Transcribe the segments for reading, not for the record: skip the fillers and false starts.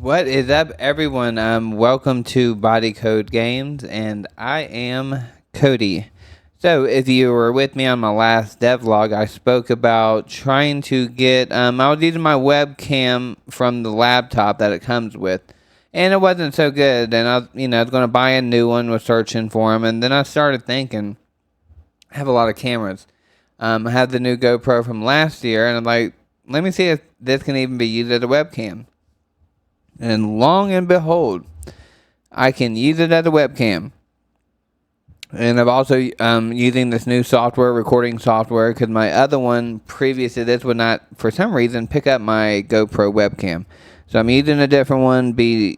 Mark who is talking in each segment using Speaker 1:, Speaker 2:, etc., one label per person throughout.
Speaker 1: What is up, everyone? Welcome to Body Code Games, and I am Cody. So, if you were with me on my last devlog, I spoke about trying to get. I was using my webcam from the laptop that it comes with, and it wasn't so good. And I was going to buy a new one. Was searching for them, and then I started thinking, I have a lot of cameras. I have the new GoPro from last year, and I'm like, let me see if this can even be used as a webcam. And long and behold, I can use it as a webcam. And I'm also using this new software, recording software, because my other one previous to this would not, for some reason, pick up my GoPro webcam. So I'm using a different one, be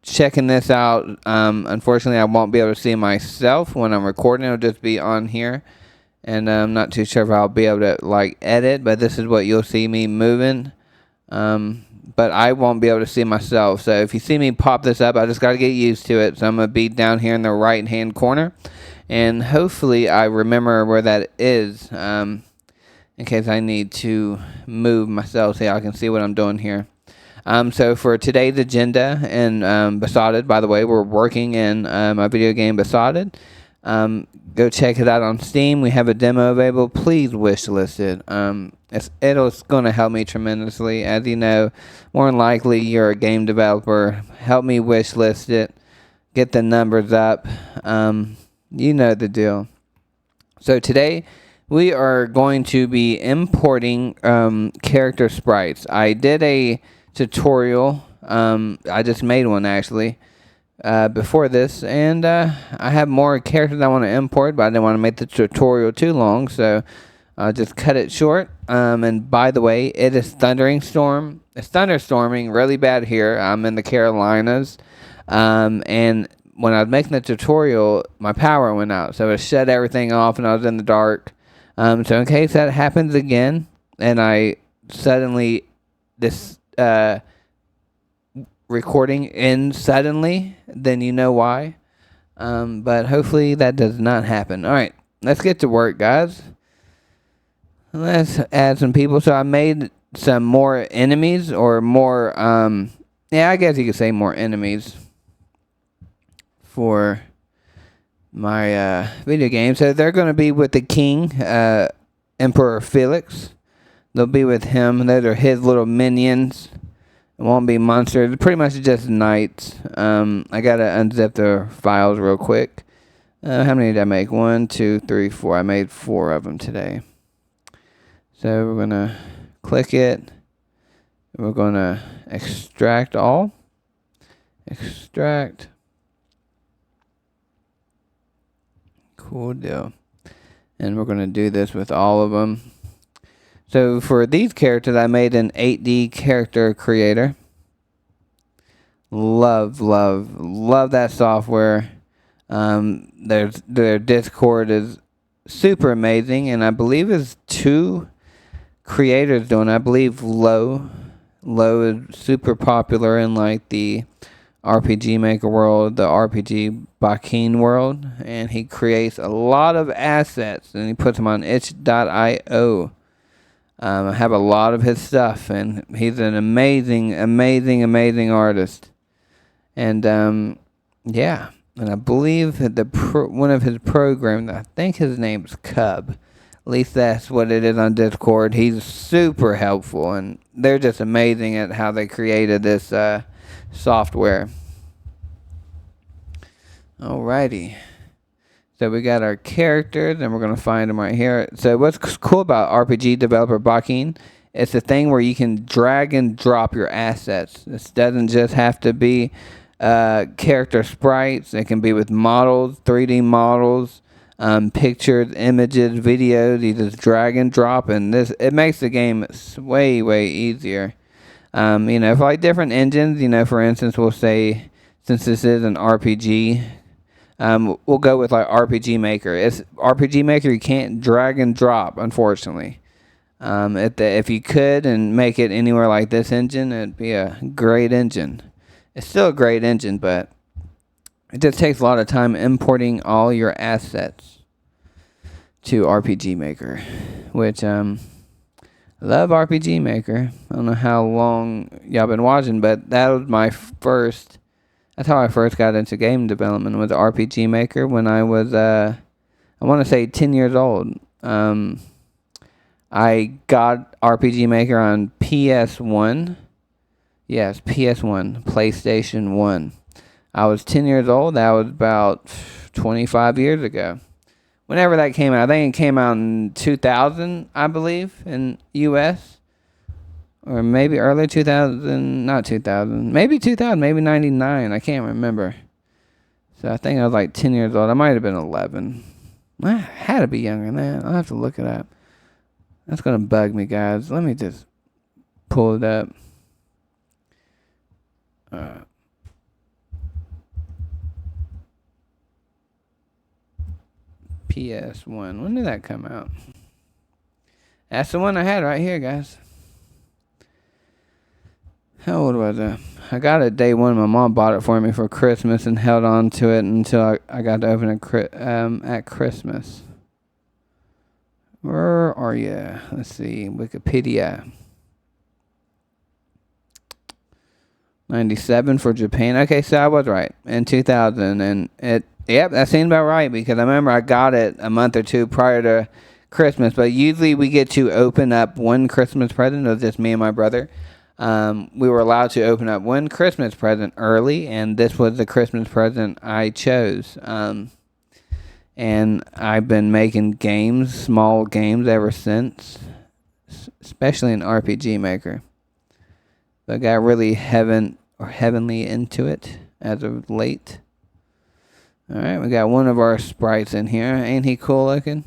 Speaker 1: checking this out. Unfortunately, I won't be able to see myself when I'm recording. It'll just be on here. And I'm not too sure if I'll be able to, edit, but this is what you'll see me moving. But I won't be able to see myself. So if you see me pop this up, I just got to get used to it. So I'm going to be down here in the right-hand corner. And hopefully I remember where that is in case I need to move myself so I can see what I'm doing here. So for today's agenda in Besotted, by the way, we're working in my video game Besotted. Go check it out on Steam. We have a demo available. Please wishlist it. It's going to help me tremendously. As you know, more than likely you're a game developer. Help me wishlist it. Get the numbers up. You know the deal. So today we are going to be importing character sprites. I did a tutorial. I just made one actually. Before this, and I have more characters I want to import, but I didn't want to make the tutorial too long, so I'll just cut it short. And by the way, it is thunderstorming really bad here. I'm in the Carolinas, and when I was making the tutorial, my power went out, so it shut everything off, and I was in the dark. So in case that happens again, and I suddenly recording ends suddenly, then you know why. But hopefully that does not happen. Alright, let's get to work, guys. Let's add some people. So I made some more enemies, or more, I guess you could say more enemies for my video game. So they're going to be with the king, Emperor Felix. They'll be with him. Those are his little minions. It won't be monsters. Pretty much just knights. I gotta unzip the files real quick. How many did I make? 1, 2, 3, 4. I made 4 of them today. So we're gonna click it. We're gonna extract all. Extract. Cool deal. And we're gonna do this with all of them. So for these characters, I made an 8D character creator. Love that software. Their Discord is super amazing, and I believe it's 2 creators doing it. I believe Low is super popular in the RPG Maker world, the RPG Bakin world, and he creates a lot of assets, and he puts them on itch.io. I have a lot of his stuff, and he's an amazing artist. And and I believe that one of his programs, I think his name's Cub. At least that's what it is on Discord. He's super helpful, and they're just amazing at how they created this software. Alrighty. So we got our characters, and we're going to find them right here. So what's cool about RPG Developer Bakin, it's a thing where you can drag and drop your assets. This doesn't just have to be character sprites. It can be with models, 3D models, pictures, images, videos. You just drag and drop, and it makes the game way easier. For different engines, for instance, we'll say, since this is an RPG, we'll go with RPG Maker. It's RPG Maker. You can't drag and drop, unfortunately. If you could and make it anywhere like this engine, it'd be a great engine. It's still a great engine, but it just takes a lot of time importing all your assets to RPG Maker, which Love RPG Maker. I don't know how long y'all been watching, but that was my first. That's how I first got into game development, was RPG Maker when I was I want to say 10 years old. I got RPG Maker on PS1. Yes, PS1, PlayStation 1. I was 10 years old. That was about 25 years ago. Whenever that came out, I think it came out in 2000, I believe, in US. Or maybe early 2000, not 2000. Maybe 2000, maybe 99. I can't remember. So I think I was like 10 years old. I might have been 11. I had to be younger than that. I'll have to look it up. That's going to bug me, guys. Let me just pull it up. PS1. When did that come out? That's the one I had right here, guys. How old was I? I got it day one. My mom bought it for me for Christmas and held on to it until I got to open it at Christmas. Where are you? Let's see. Wikipedia. 97 for Japan. Okay, so I was right. In 2000. And yep, that seemed about right because I remember I got it a month or two prior to Christmas. But usually we get to open up one Christmas present. It was just me and my brother. We were allowed to open up one Christmas present early, and this was the Christmas present I chose. And I've been making games, small games, ever since, especially in RPG Maker. So I got really heavenly into it as of late. All right, we got one of our sprites in here. Ain't he cool looking?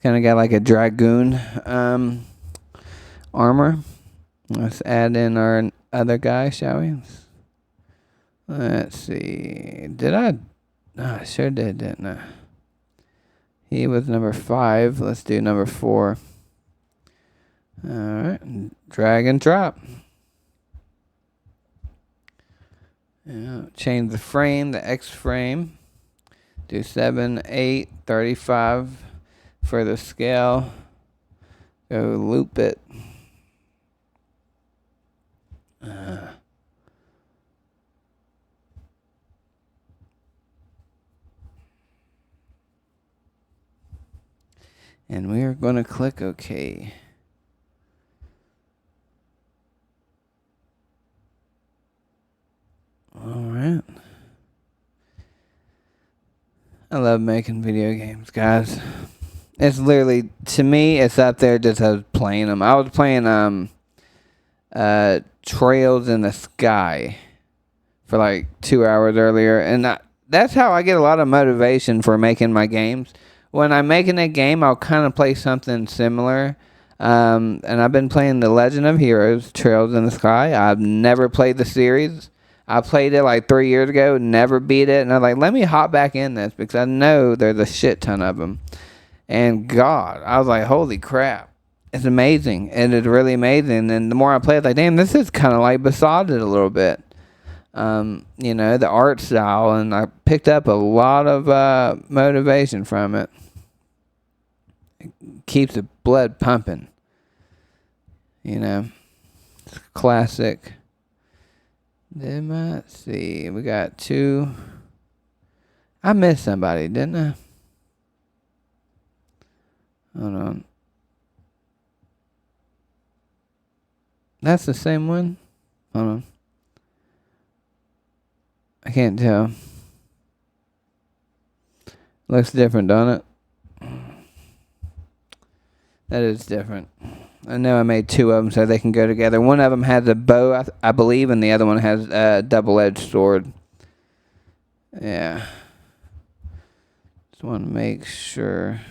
Speaker 1: Kind of got like a dragoon armor. Let's add in our other guy, shall we? Let's see. Did I? I sure did, didn't I? He was number 5. Let's do number 4. Alright. Drag and drop. Yeah, change the frame, the X frame. Do 7, 8, 35 for the scale. Go loop it. And we are going to click OK. Alright. I love making video games, guys. It's literally, to me, it's up there just as playing them. I was playing Trails in the Sky for like 2 hours earlier. And that's how I get a lot of motivation for making my games. When I'm making a game, I'll kind of play something similar. And I've been playing The Legend of Heroes, Trails in the Sky. I've never played the series. I played it like 3 years ago, never beat it. And I'm like, let me hop back in this because I know there's a shit ton of them. And God, I was like, holy crap. It's amazing. It is really amazing. And the more I play it, like, damn, this is kind of like Besotted a little bit. You know, the art style. And I picked up a lot of motivation from it. It keeps the blood pumping. You know, it's classic. Let's see. We got 2. I missed somebody, didn't I? Hold on. That's the same one? Hold on. I can't tell. Looks different, don't it? That is different. I know I made 2 of them so they can go together. One of them has a bow, I believe, and the other one has a double-edged sword. Yeah. Just want to make sure.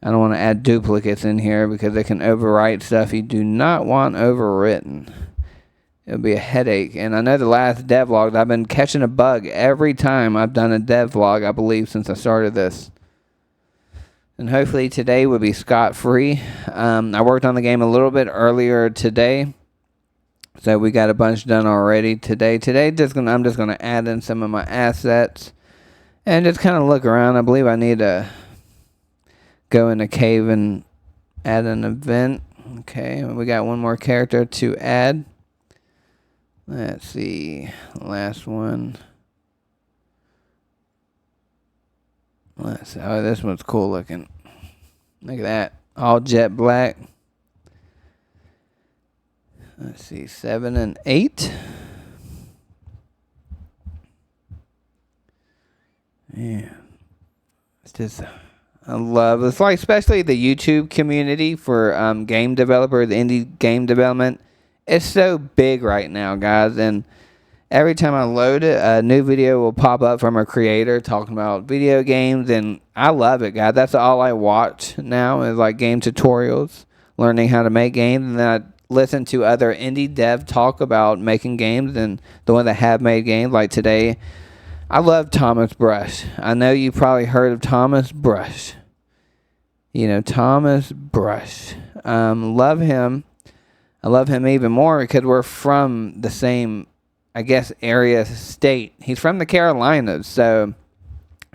Speaker 1: I don't want to add duplicates in here because they can overwrite stuff you do not want overwritten. It'll be a headache. And I know the last devlog, I've been catching a bug every time I've done a devlog, I believe, since I started this. And hopefully today will be scot-free. I worked on the game a little bit earlier today. So we got a bunch done already today. I'm just going to add in some of my assets. And just kind of look around. I believe I need a go in a cave and add an event. Okay, we got one more character to add. Let's see, last one. Let's see. Oh, this one's cool looking. Look at that, all jet black. Let's see, 7 and 8. Yeah, it's just I love it's like especially the YouTube community for game developers, indie game development. It's so big right now, guys, and every time I load it, a new video will pop up from a creator talking about video games, and I love it, guys. That's all I watch now is like game tutorials, learning how to make games, and then I listen to other indie dev talk about making games and the ones that have made games. Like today, I love Thomas Brush. I know you probably heard of Thomas Brush. You know, Thomas Brush. Love him. I love him even more because we're from the same, I guess, area, state. He's from the Carolinas, so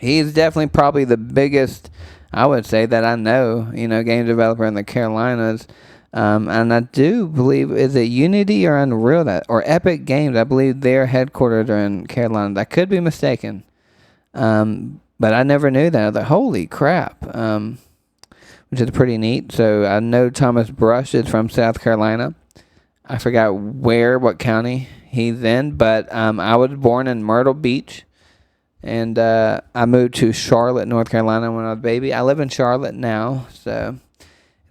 Speaker 1: he's definitely probably the biggest, I would say, that I know, game developer in the Carolinas. And I do believe, is it Unity or Unreal or Epic Games? I believe their headquarters are in Carolina. I could be mistaken. But I never knew that. I was like, holy crap. Which is pretty neat. So I know Thomas Brush is from South Carolina. I forgot what county he's in, but I was born in Myrtle Beach. And I moved to Charlotte, North Carolina when I was a baby. I live in Charlotte now, so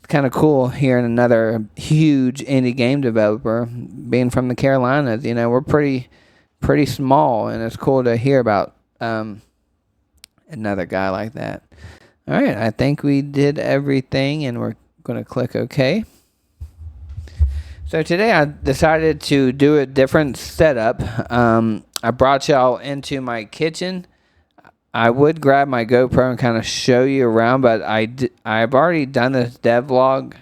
Speaker 1: kind of cool hearing another huge indie game developer being from the Carolinas. We're pretty small, and it's cool to hear about another guy like that. All right, I think we did everything, and we're going to click OK. So today I decided to do a different setup. I brought y'all into my kitchen. I would grab my GoPro and kind of show you around, but I've already done this devlog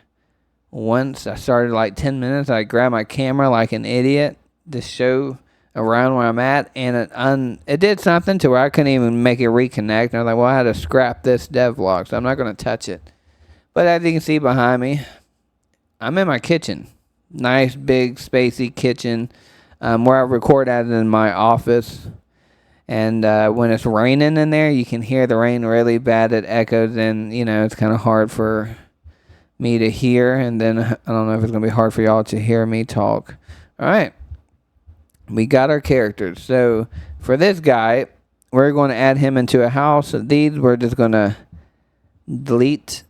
Speaker 1: once. I started like 10 minutes. I grabbed my camera like an idiot to show around where I'm at, and it did something to where I couldn't even make it reconnect. And I was like, well, I had to scrap this devlog, so I'm not going to touch it. But as you can see behind me, I'm in my kitchen. Nice, big, spacey kitchen where I record at in my office. And when it's raining in there, you can hear the rain really bad. It echoes, and, it's kind of hard for me to hear. And then I don't know if it's going to be hard for y'all to hear me talk. All right. We got our characters. So for this guy, we're going to add him into a house. These we're just going to delete.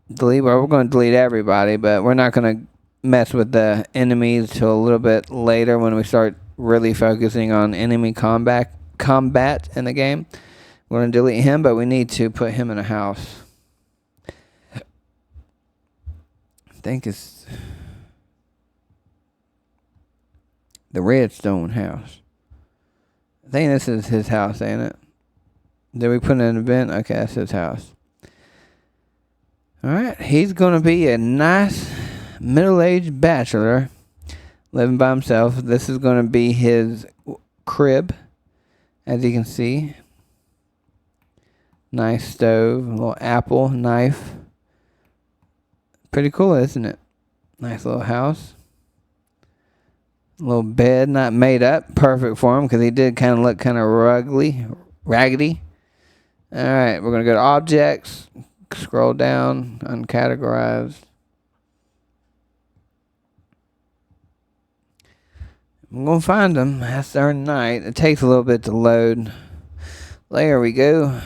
Speaker 1: Well, we're going to delete everybody, but we're not going to mess with the enemies till a little bit later when we start really focusing on enemy combat in the game. We're going to delete him, but we need to put him in a house. I think it's the redstone house. I think this is his house, ain't it? Did we put in an event? Okay, that's his house. Alright, he's going to be a nice middle-aged bachelor living by himself. This is going to be his crib, as you can see. Nice stove, a little apple knife. Pretty cool, isn't it? Nice little house. A little bed, not made up. Perfect for him, because he did kind of look kind of raggedy. Alright, we're going to go to objects. Scroll down, uncategorized. I'm going to find them. That's our night. It takes a little bit to load. There we go.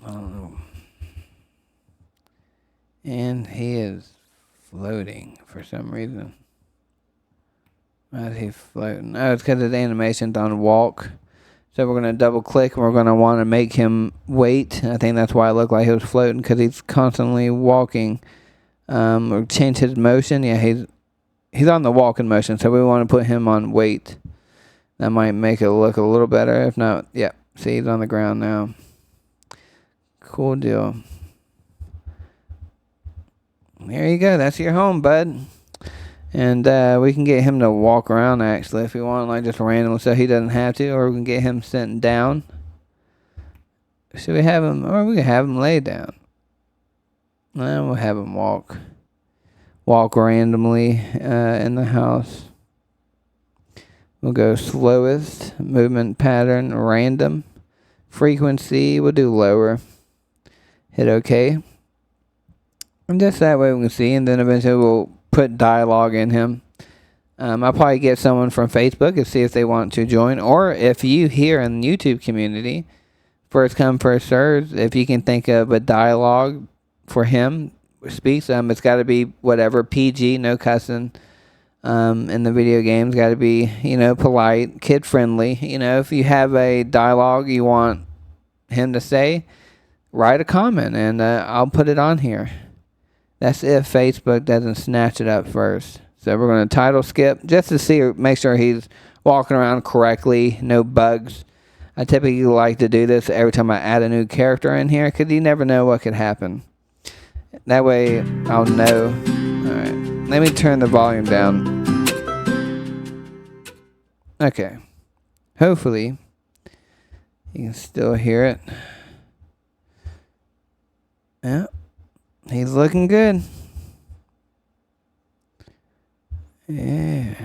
Speaker 1: I don't know. And he is floating for some reason. Why is he floating? Oh, it's because his animation's on walk. So we're going to double click and we're going to want to make him wait. I think that's why it looked like he was floating, because he's constantly walking. Or change his motion. Yeah, he's on the walking motion, so we want to put him on wait. That might make it look a little better. If not, yeah. See, he's on the ground now. Cool deal. There you go. That's your home, bud. And we can get him to walk around, actually, if we want, like, just randomly, so he doesn't have to. Or we can get him sitting down. Should we have him, or we can have him lay down. Well, we'll have him walk randomly in the house. We'll go slowest, movement pattern, random. Frequency, we'll do lower. Hit OK. And just that way we can see, and then eventually we'll put dialogue in him. I'll probably get someone from Facebook and see if they want to join. Or if you here in the YouTube community, first come, first served, if you can think of a dialogue for him, speaks. It's got to be whatever, PG, no cussing. In the video games, got to be, polite, kid friendly. If you have a dialogue you want him to say, write a comment and I'll put it on here. That's if Facebook doesn't snatch it up first. So we're going to title skip just to make sure he's walking around correctly, no bugs. I typically like to do this every time I add a new character in here because you never know what could happen. That way I'll know. Alright, let me turn the volume down. Okay. Hopefully you can still hear it. Yeah, he's looking good. Yeah.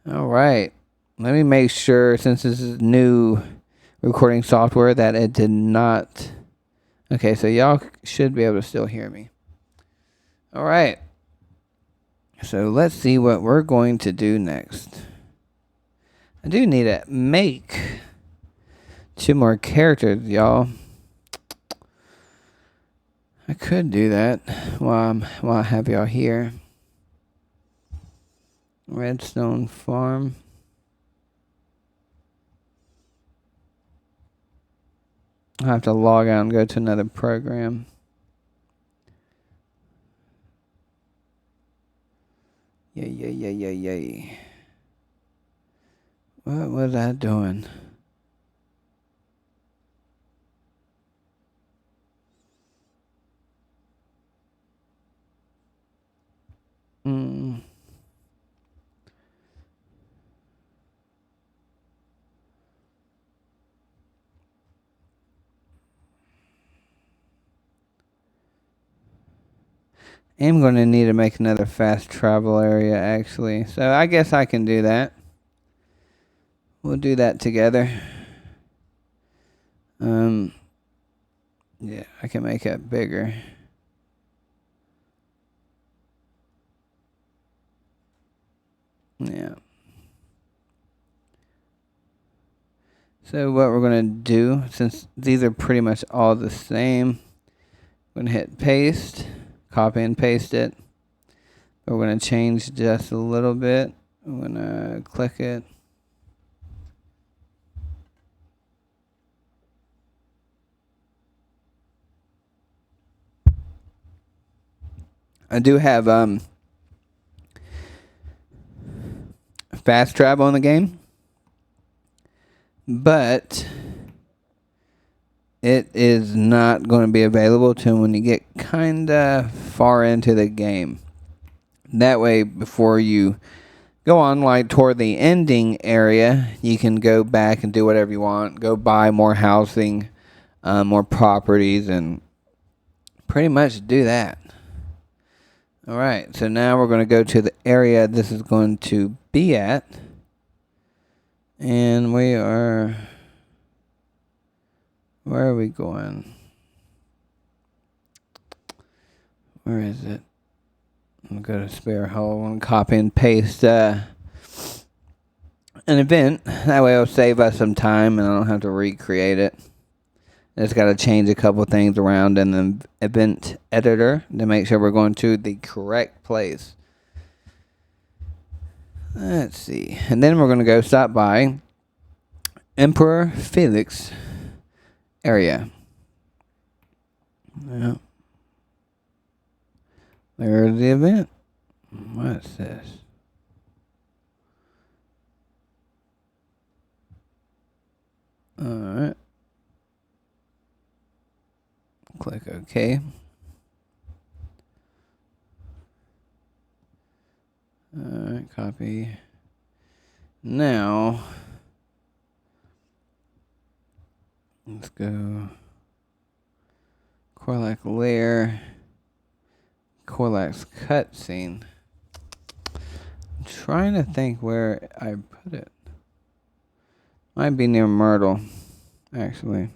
Speaker 1: Alright. Let me make sure, since this is new recording software, that it did not... Okay, so y'all should be able to still hear me. Alright. So let's see what we're going to do next. I do need to make 2 more characters, y'all. I could do that while I have y'all here. Redstone Farm. I'll have to log out and go to another program. Yay. What was I doing? I'm going to need to make another fast travel area, actually. So I guess I can do that. We'll do that together. Yeah, I can make it bigger. Yeah. So what we're going to do, since these are pretty much all the same, I'm going to hit paste, copy and paste it. We're going to change just a little bit. I'm going to click it. I do have fast travel in the game, but it is not going to be available to when you get kind of far into the game. That way, before you go on like toward the ending area, you can go back and do whatever you want. Go buy more housing, more properties, and pretty much do that. Alright, so now we're going to go to the area this is going to be at. And we are... Where are we going? Where is it? I'm going to go to spare hole and copy and paste an event. That way it'll save us some time and I don't have to recreate it. I just got to change a couple things around in the event editor to make sure we're going to the correct place. Let's see. And then we're going to go stop by Emperor Felix area. Yeah. There's the event. What's this? Alright. Click OK. copy. Now, let's go Corlax layer, Corlax cutscene. I'm trying to think where I put it. Might be near Myrtle, actually.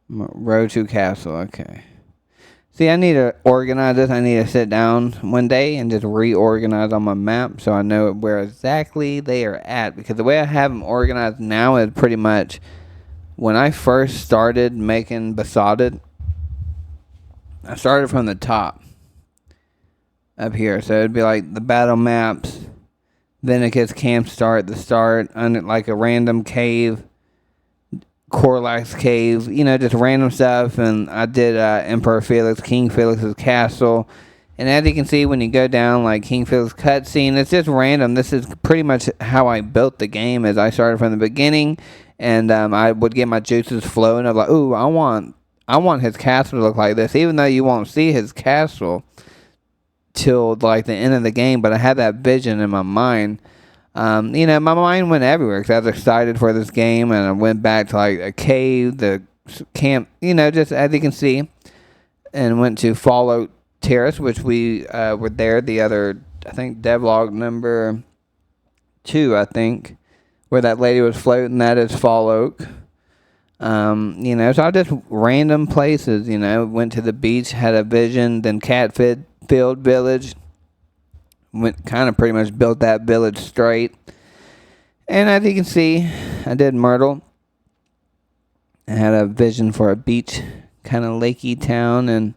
Speaker 1: Road to Castle, okay. See, I need to organize this. I need to sit down one day and just reorganize on my map so I know where exactly they are at. Because the way I have them organized now is pretty much when I first started making Besotted, I started from the top up here. So it'd be like the battle maps, then it gets camp start, the start, under like a random cave, Corlax cave, you know, just random stuff. And I did Emperor Felix, King Felix's castle. And as you can see, when you go down like King Felix cutscene, it's just random. This is pretty much how I built the game. As I started from the beginning, and I would get my juices flowing. Of like, ooh, I want his castle to look like this, even though you won't see his castle till like the end of the game. But I had that vision in my mind. You know, my mind went everywhere because I was excited for this game, and I went back to like a cave, the camp, you know, just as you can see, and went to Fallout Terrace, which we were there the other, I think, Devlog number 2, I think, where that lady was floating. That is Falloak. You know, so I just random places, you know, went to the beach, had a vision, then Catfield Village. Went kind of pretty much built that village straight. And as you can see, I did Myrtle. I had a vision for a beach, kind of lakey town, and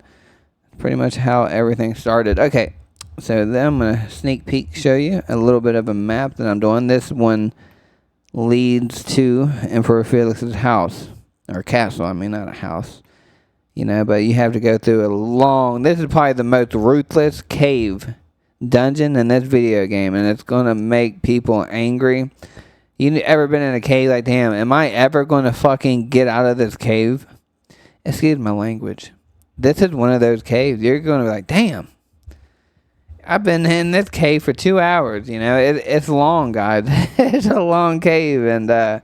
Speaker 1: pretty much how everything started. Okay, so then I'm going to sneak peek show you a little bit of a map that I'm doing. This one leads to Emperor Felix's house, or castle, I mean, not a house. You know, but you have to go through a long, this is probably the most ruthless cave dungeon in this video game, and it's gonna make people angry. You ever been in a cave like, damn, am I ever gonna fucking get out of this cave? Excuse my language. This is one of those caves. You're gonna be like, damn, I've been in this cave for 2 hours. You know, it's long, guys. It's a long cave, and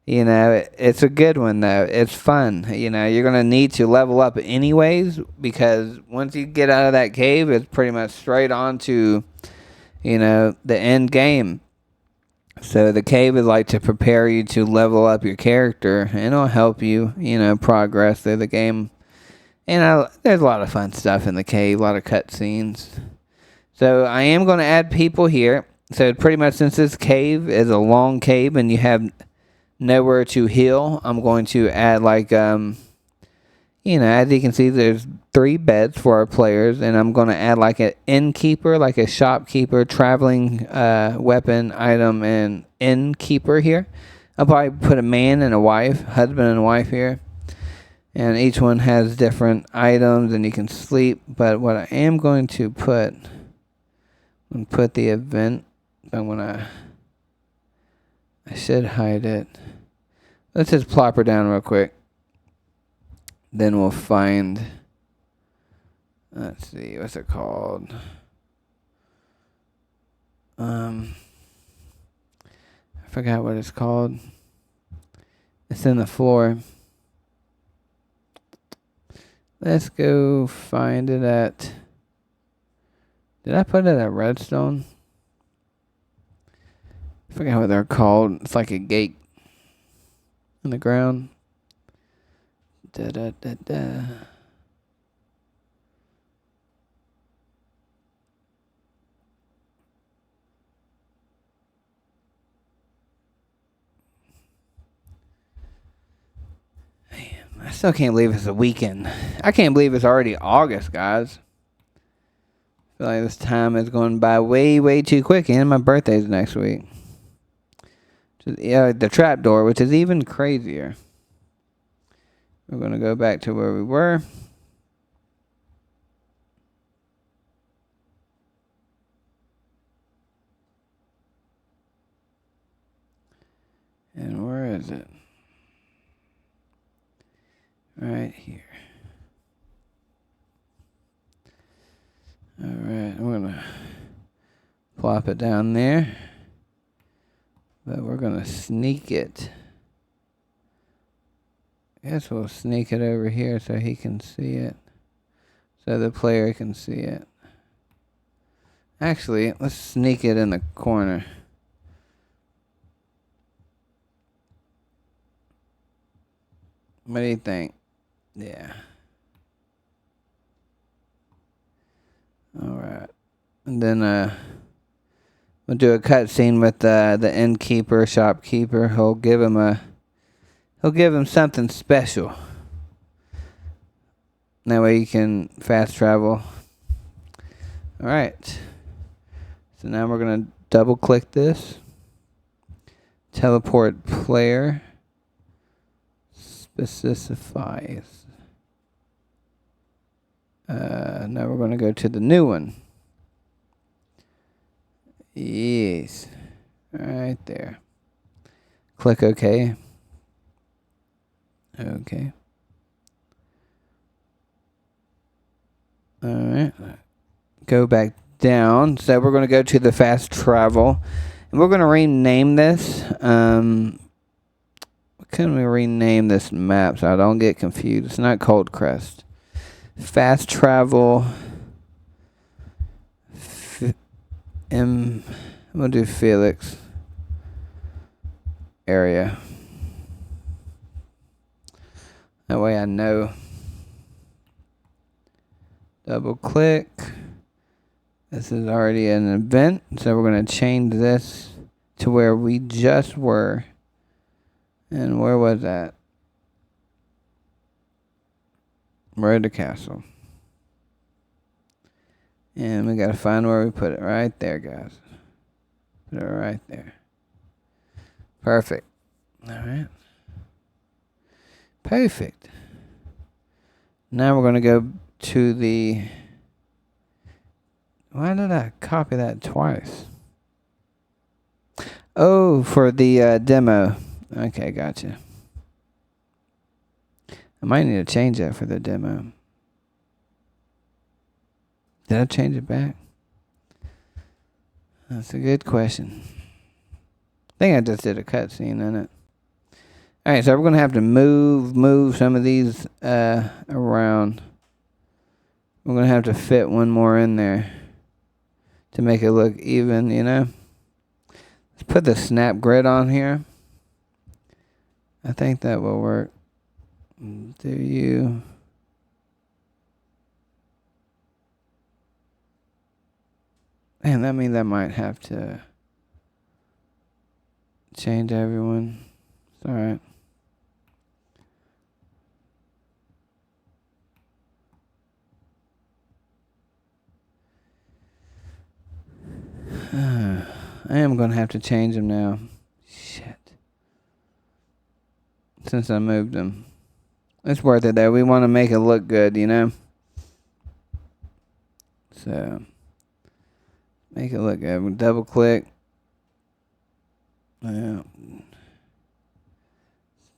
Speaker 1: you know, it's a good one, though. It's fun. You know, you're going to need to level up anyways, because once you get out of that cave, it's pretty much straight on to, you know, the end game. So the cave is like to prepare you to level up your character, and it'll help you, you know, progress through the game. And there's a lot of fun stuff in the cave, a lot of cutscenes. So I am going to add people here. So pretty much since this cave is a long cave and you have nowhere to heal, I'm going to add like you know, as you can see, there's 3 beds for our players, and I'm going to add like an innkeeper, like a shopkeeper, traveling weapon item, and innkeeper here. I'll probably put a man and a wife, husband and wife here, and each one has different items, and you can sleep. But what I am going to put, I'm going to put the event. I should hide it. Let's just plop her down real quick. Then we'll find, let's see, what's it called? I forgot what it's called. It's in the floor. Let's go find it at, did I put it at Redstone? I forgot what they're called. It's like a gate in the ground. Da da da da. Man, I still can't believe it's a weekend. I can't believe it's already August, guys. I feel like this time is going by way, way too quick, and my birthday's next week. Yeah, the trapdoor, which is even crazier. We're going to go back to where we were. And where is it? Right here. Alright, I'm going to plop it down there. But we're going to sneak it. I guess we'll sneak it over here so he can see it. So the player can see it. Actually, let's sneak it in the corner. What do you think? Yeah. Alright. And then we'll do a cutscene with the innkeeper, shopkeeper. He'll give him something special. That way you can fast travel. Alright. So now we're going to double click this. Teleport player. Specifies. Now we're going to go to the new one. Yes. Right there. Click OK. Okay. Alright. Go back down. So we're going to go to the fast travel. And we're going to rename this. Can we rename this map so I don't get confused? It's not Cold Crest. Fast travel. We'll do Felix area. That way I know. Double click. This is already an event, so we're going to change this to where we just were. And where was that? Road to Castle. And we got to find where we put it. Right there, guys. Put it right there. Perfect. Alright. Perfect. Now we're going to go to the... Why did I copy that twice? Oh, for the demo. Okay, gotcha. I might need to change that for the demo. Did I change it back? That's a good question. I think I just did a cutscene in it. Alright, so we're going to have to move some of these around. We're going to have to fit one more in there to make it look even, you know. Let's put the snap grid on here. I think that will work. Do you... Man, that means I might have to change everyone. It's alright. I am going to have to change them now. Shit. Since I moved them. It's worth it though. We want to make it look good, you know? So, make it look good. We'll double click.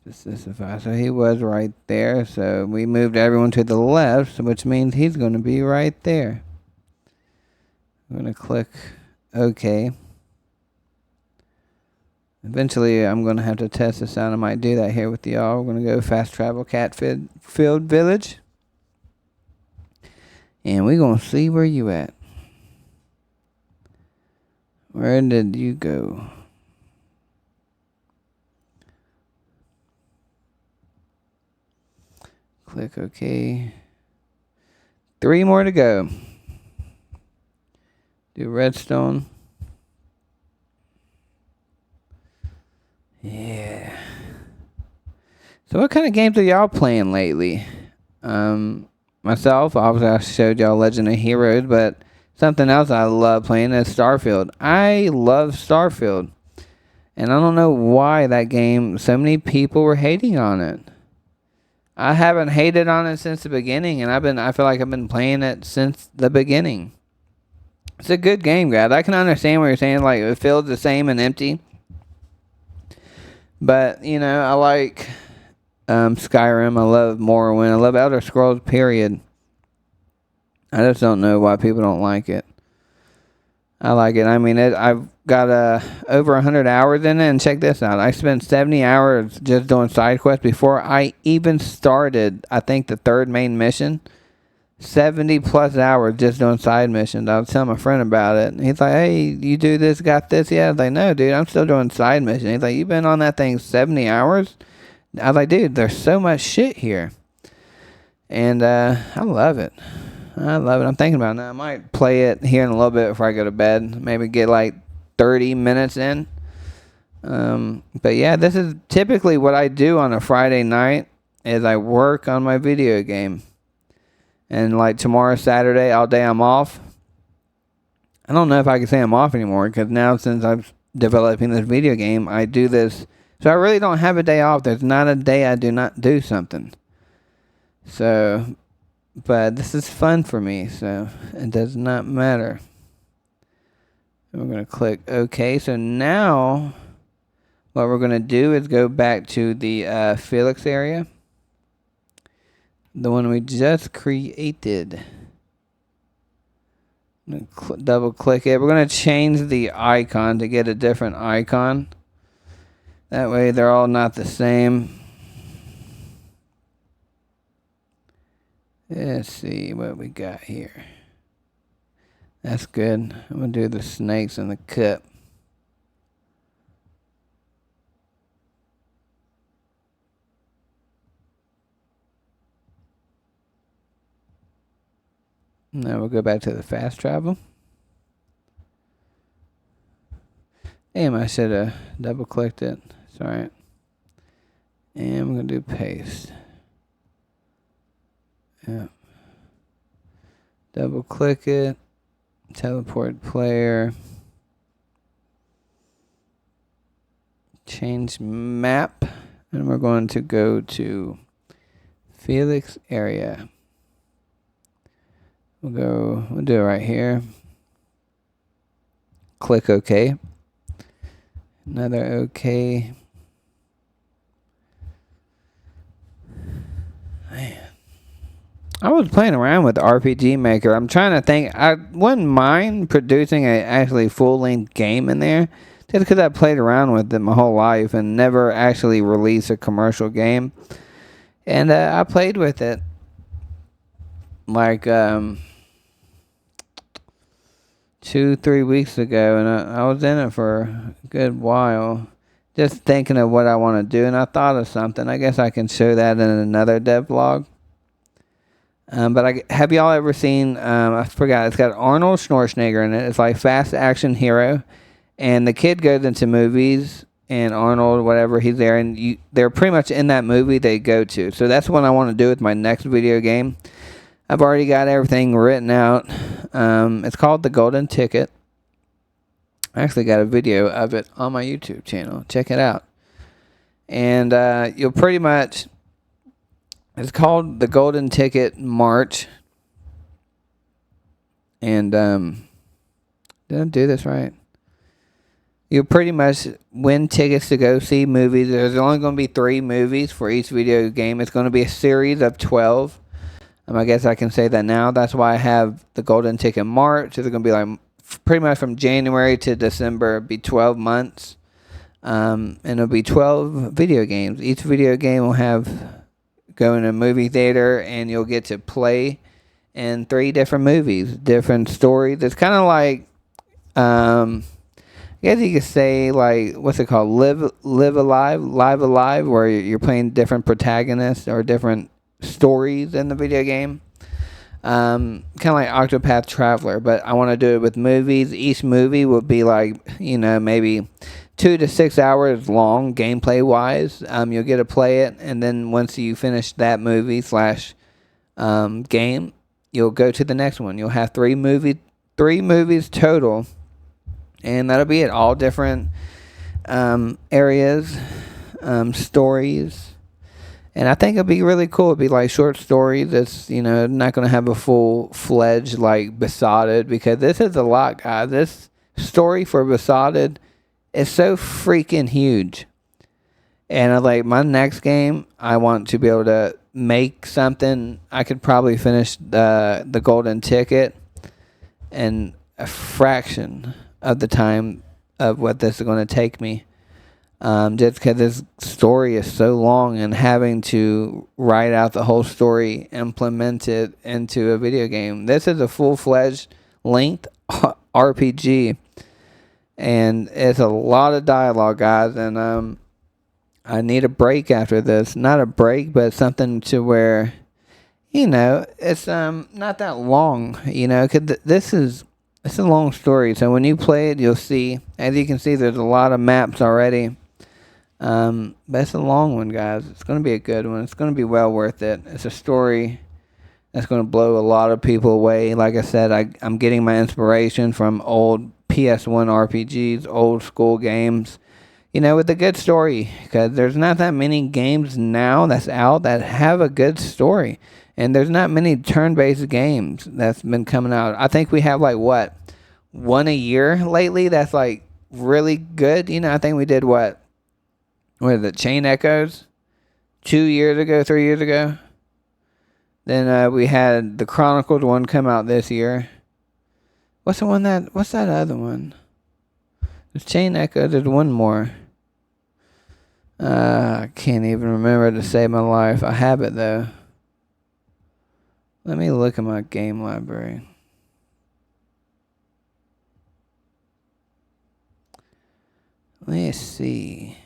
Speaker 1: Specify. So he was right there. So we moved everyone to the left, which means he's going to be right there. I'm going to click OK. Eventually, I'm going to have to test this out. I might do that here with y'all. We're going to go fast travel Catfield Village. And we're going to see where you at. Where did you go? Click OK. 3 more to go. Do redstone. Yeah. So what kind of games are y'all playing lately? Myself, obviously I showed y'all Legend of Heroes, but something else I love playing is Starfield. I love Starfield. And I don't know why that game, so many people were hating on it. I haven't hated on it since the beginning, and I feel like I've been playing it since the beginning. It's a good game, guys. I can understand what you're saying, like it feels the same and empty. But, you know, I like Skyrim. I love Morrowind. I love Elder Scrolls, period. I just don't know why people don't like it. I like it. I mean, I've got over 100 hours in it, and check this out. I spent 70 hours just doing side quests before I even started, I think, the third main mission. 70 plus hours just doing side missions. I was telling my friend about it, and he's like, hey, you do this, got this? Yeah. I was like, no, dude, I'm still doing side missions. He's like, you've been on that thing 70 hours? I was like, dude, there's so much shit here. And I love it. I love it. I'm thinking about it now. I might play it here in a little bit before I go to bed. Maybe get like 30 minutes in. But yeah, this is typically what I do on a Friday night is I work on my video game. And like tomorrow, Saturday, all day I'm off. I don't know if I can say I'm off anymore because now since I'm developing this video game, I do this. So I really don't have a day off. There's not a day I do not do something. So, but this is fun for me, so it does not matter. And we're going to click OK. So now what we're going to do is go back to the Felix area. The one we just created. Double click it. We're going to change the icon to get a different icon. That way they're all not the same. Let's see what we got here. That's good. I'm going to do the snakes and the cup. Now we'll go back to the fast travel. Damn, I should have double clicked it. Sorry. And we're going to do paste. Yeah. Double click it. Teleport player. Change map. And we're going to go to Felix area. We'll do it right here. Click OK. Another OK. Man. I was playing around with RPG Maker. I'm trying to think. I wouldn't mind producing a actually full-length game in there. Just because I played around with it my whole life and never actually released a commercial game. And I played with it. Like 2-3 weeks ago, and I was in it for a good while, just thinking of what I want to do, and I thought of something. I guess I can show that in another devlog. But have y'all ever seen? I forgot. It's got Arnold Schwarzenegger in it. It's like fast action hero, and the kid goes into movies, and Arnold, whatever, he's there, and they're pretty much in that movie they go to. So that's what I want to do with my next video game. I've already got everything written out. It's called The Golden Ticket. I actually got a video of it on my YouTube channel. Check it out. And you'll pretty much... It's called The Golden Ticket March. And did I do this right? You'll pretty much win tickets to go see movies. There's only going to be 3 movies for each video game. It's going to be a series of 12. I guess I can say that now. That's why I have the Golden Ticket March. It's going to be like pretty much from January to December. It'll be 12 months. And it'll be 12 video games. Each video game will go in a movie theater, and you'll get to play in 3 different movies, different stories. It's kind of like, I guess you could say, like, what's it called? Live Alive, where you're playing different protagonists or different stories in the video game. Kind of like Octopath Traveler, but I want to do it with movies. Each movie will be like, maybe 2 to 6 hours long gameplay wise. You'll get to play it, and then once you finish that movie / game, you'll go to the next one. You'll have 3 movies total, and that'll be it. All different areas, stories. And I think it'd be really cool. It'd be like short stories. It's, not going to have a full-fledged, like, Besotted, because this is a lot, guys. This story for Besotted is so freaking huge. And, like, my next game, I want to be able to make something. I could probably finish the Golden Ticket and a fraction of the time of what this is going to take me. Just because this story is so long and having to write out the whole story, implement it into a video game. This is a full-fledged length RPG, and it's a lot of dialogue, guys, and I need a break after this. Not a break, but something to where, it's not that long, because it's a long story. So when you play it, you'll see, as you can see, there's a lot of maps already. But it's a long one, guys. It's going to be a good one. It's going to be well worth it. It's a story that's going to blow a lot of people away. Like I said, I'm getting my inspiration from old PS1 RPGs, old school games, with a good story. Because there's not that many games now that's out that have a good story. And there's not many turn-based games that's been coming out. I think we have, one a year lately that's, really good. I think we did what is it, Chain Echoes? 2 years ago, 3 years ago. Then we had the Chronicled one come out this year. What's that other one? There's Chain Echoes, there's one more. I can't even remember to save my life. I have it, though. Let me look at my game library. Let's see.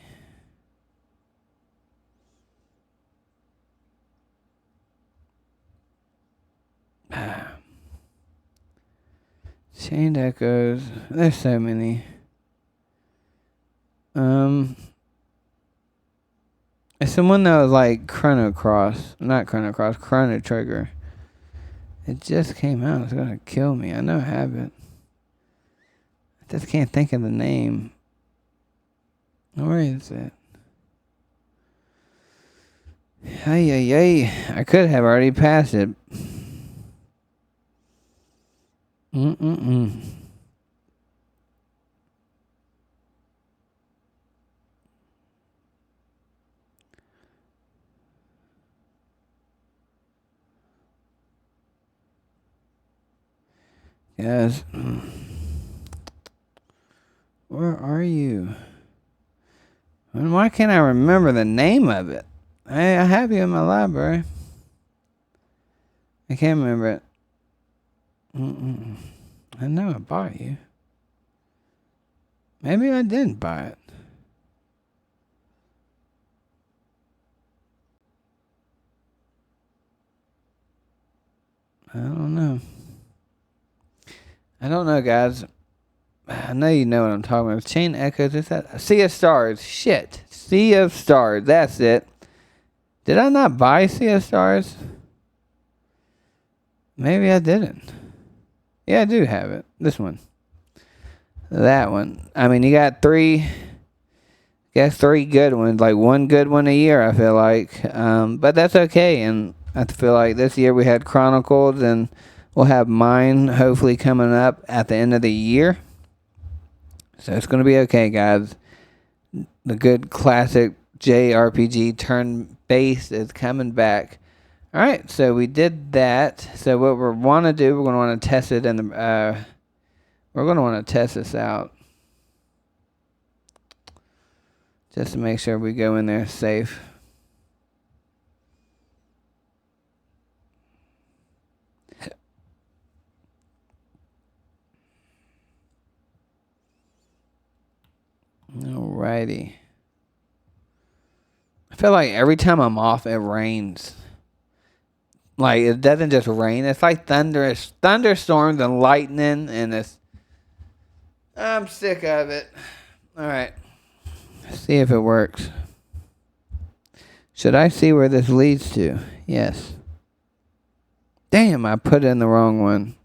Speaker 1: Chained Echoes. There's so many. It's the one that was like Chrono Cross. Not Chrono Cross, Chrono Trigger. It just came out. It's gonna kill me. I know I have it. I just can't think of the name. Where is it? Hey. I could have already passed it. Yes. Where are you? And why can't I remember the name of it? I have you in my library. I can't remember it. I know I bought you. Maybe I didn't buy it. I don't know. I don't know, guys. I know you know what I'm talking about. Chain Echoes. Is that Sea of Stars? Shit. Sea of Stars. That's it. Did I not buy Sea of Stars? Maybe I didn't. Yeah, I do have it. This one. That one. I mean, you got three good ones. Like one good one a year, I feel like. But that's okay. And I feel like this year we had Chronicles, and we'll have mine hopefully coming up at the end of the year. So it's going to be okay, guys. The good classic JRPG turn-based is coming back. All right, so we did that. So what we want to do, we're going to want to test it in the. We're going to want to test this out, just to make sure we go in there safe. Alrighty. I feel like every time I'm off, it rains. Like, it doesn't just rain. It's like thunderstorms and lightning, and I'm sick of it. Alright. Let's see if it works. Should I see where this leads to? Yes. Damn, I put in the wrong one.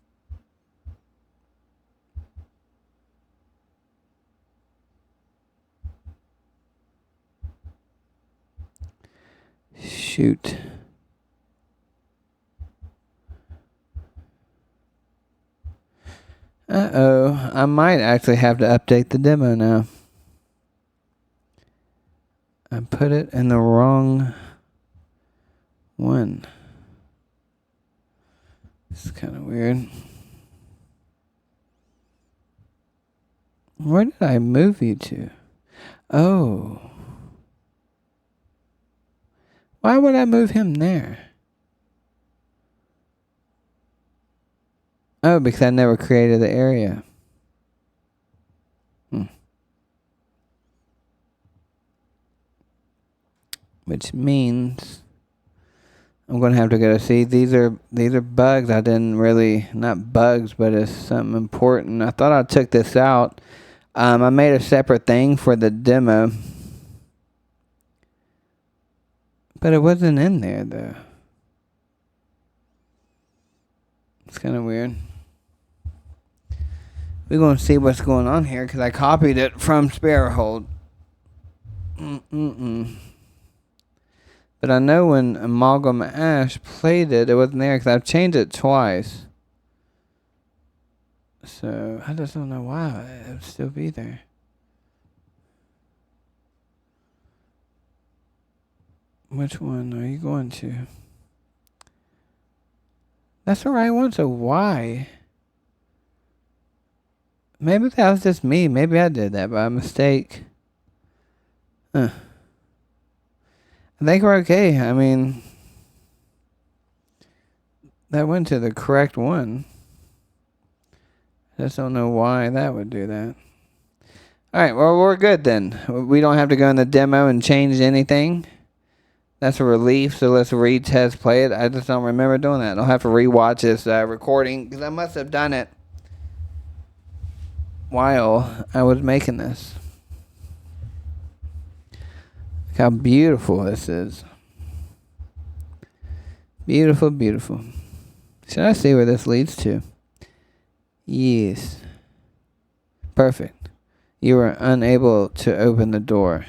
Speaker 1: Shoot. Uh-oh. I might actually have to update the demo now. I put it in the wrong one. It's kind of weird. Where did I move you to? Oh. Why would I move him there? Oh, because I never created the area. Which means I'm gonna have to go see. These are bugs. I didn't really, not bugs, but it's something important. I thought I took this out. I made a separate thing for the demo, but it wasn't in there though. It's kind of weird. We're gonna see what's going on here because I copied it from Sparrowhold. But I know when Amalgam Ash played it, it wasn't there because I've changed it twice. So I just don't know why it would still be there. Which one are you going to? That's the right one, so why? Maybe that was just me. Maybe I did that by mistake. I think we're okay. I mean, that went to the correct one. I just don't know why that would do that. Alright, well, we're good then. We don't have to go in the demo and change anything. That's a relief, so let's retest play it. I just don't remember doing that. I'll have to rewatch this recording because I must have done it while I was making this. Look how beautiful this is. Beautiful, beautiful. Should I see where this leads to? Yes. Perfect. You were unable to open the door.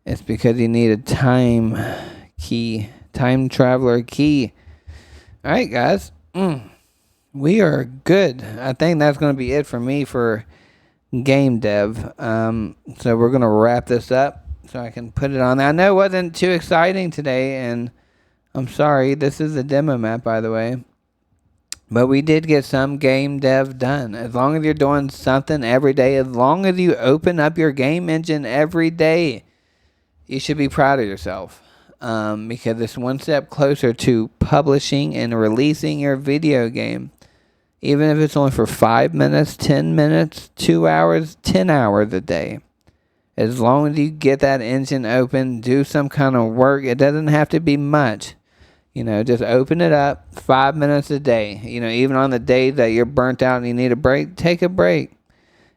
Speaker 1: It's because you need a time key. Time traveler key. Alright, guys. We are good. I think that's going to be it for me for game dev. So we're going to wrap this up so I can put it on there. I know it wasn't too exciting today, and I'm sorry. This is a demo map, by the way. But we did get some game dev done. As long as you're doing something every day, as long as you open up your game engine every day, you should be proud of yourself. Because it's one step closer to publishing and releasing your video game. Even if it's only for 5 minutes, 10 minutes, 2 hours, 10 hours a day. As long as you get that engine open, do some kind of work. It doesn't have to be much. You know, just open it up 5 minutes a day. You know, even on the day that you're burnt out and you need a break, take a break.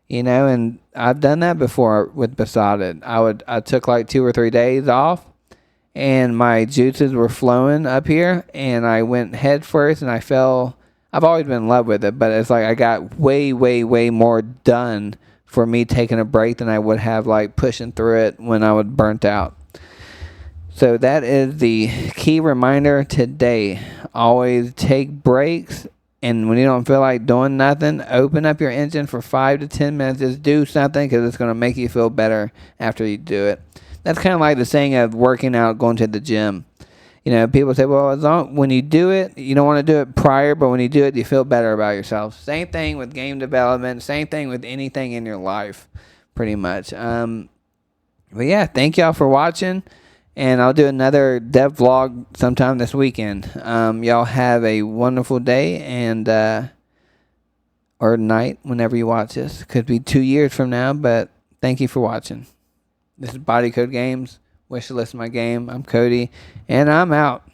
Speaker 1: You know, and I've done that before with Besotted. I took like 2 or 3 days off, and my juices were flowing up here, and I went head first, and I fell. I've always been in love with it, but it's like I got way, way, way more done for me taking a break than I would have like pushing through it when I was burnt out. So that is the key reminder today. Always take breaks, and when you don't feel like doing nothing, open up your engine for 5 to 10 minutes. Just do something because it's going to make you feel better after you do it. That's kind of like the saying of working out, going to the gym. You know, people say, well, when you do it, you don't want to do it prior, but when you do it, you feel better about yourself. Same thing with game development. Same thing with anything in your life, pretty much. But yeah, thank y'all for watching. And I'll do another dev vlog sometime this weekend. Y'all have a wonderful day and or night whenever you watch this. Could be 2 years from now, but thank you for watching. This is Body Code Games. Wishlist My Game. I'm Cody, and I'm out.